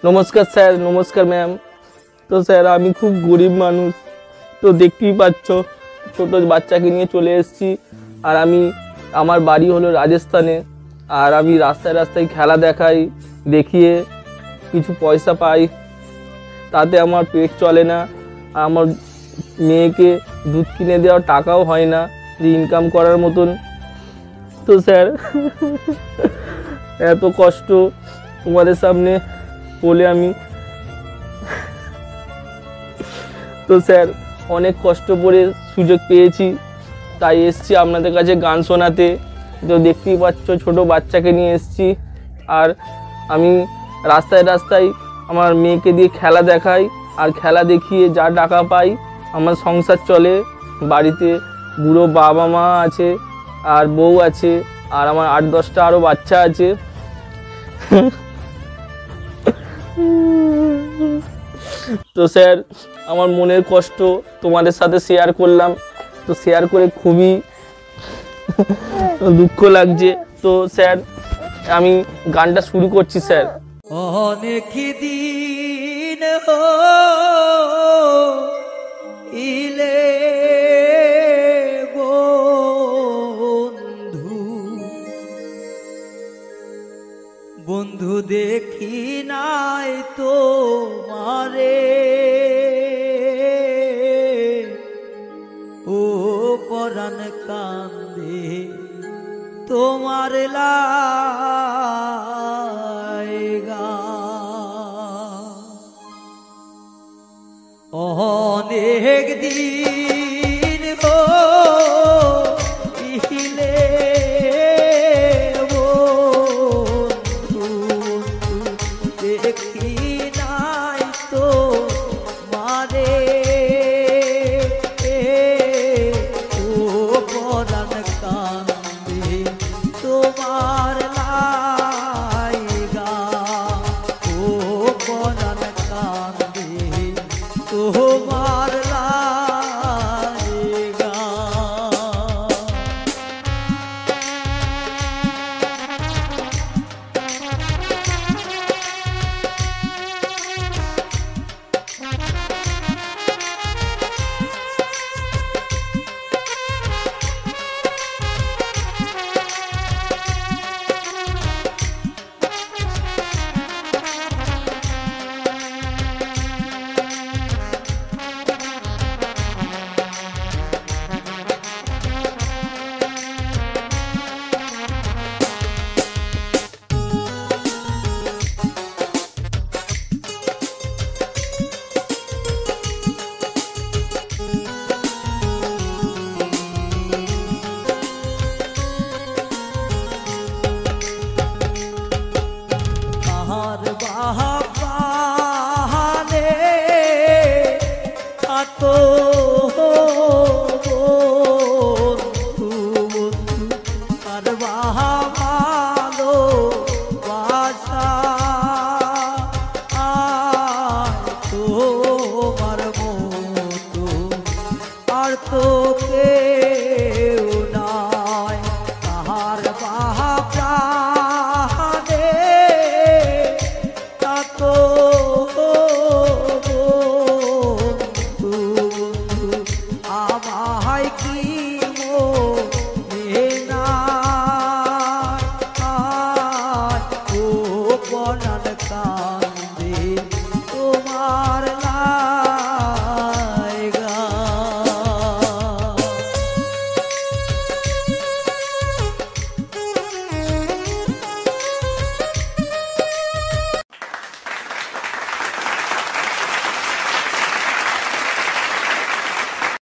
नमस्कार सर, नमस्कार मैम। तो सर आमी खूब गरीब मानुष, तो देखतेই পাচ্ছো ছোট বাচ্চাকে নিয়ে চলে এসেছি। আর আমি আমার বাড়ি হলো রাজস্থানে। আর আমি রাস্তায় রাস্তায় খেলা দেখাই, দেখিয়ে কিছু পয়সা পাই, তাতে আমার পেট চলে না। আমার মেয়েকে দুধ কিনে দেওয়ার টাকাও হয় না যে ইনকাম করার মতন। তো স্যার এত কষ্ট তোমাদের সামনে বলে আমি তো স্যার অনেক কষ্ট করে সুযোগ পেয়েছি, তাই এসেছি আপনাদের কাছে গান শোনাতে। তো দেখতেই পাচ্ছ ছোট বাচ্চাকে নিয়ে এসেছি। আর আমি রাস্তায় রাস্তায় আমার মেয়েকে দিয়ে খেলা দেখাই, আর খেলা দেখিয়ে যা টাকা পাই আমার সংসার চলে। বাড়িতে বুড়ো বাবা মা আছে, আর বউ আছে, আর আমার 8-10টা আরও বাচ্চা আছে। তো স্যার আমার মনের কষ্ট তোমাদের সাথে শেয়ার করলাম। তো শেয়ার করে খুবই দুঃখ লাগছে। তো স্যার আমি গানটা শুরু করছি। স্যার অনেক দিন ইলে বন্ধু বন্ধু দেখি নাই তো মারে ও পরাণ কান্দে তোমার লাইগা অনেক দিন ইলে বন্ধু দেখি নাই তো মারে ও পরাণ কান্দে তোমার লাইগা ও পরাণ কান্দে তোমার লাইগা। বাহানে থাকো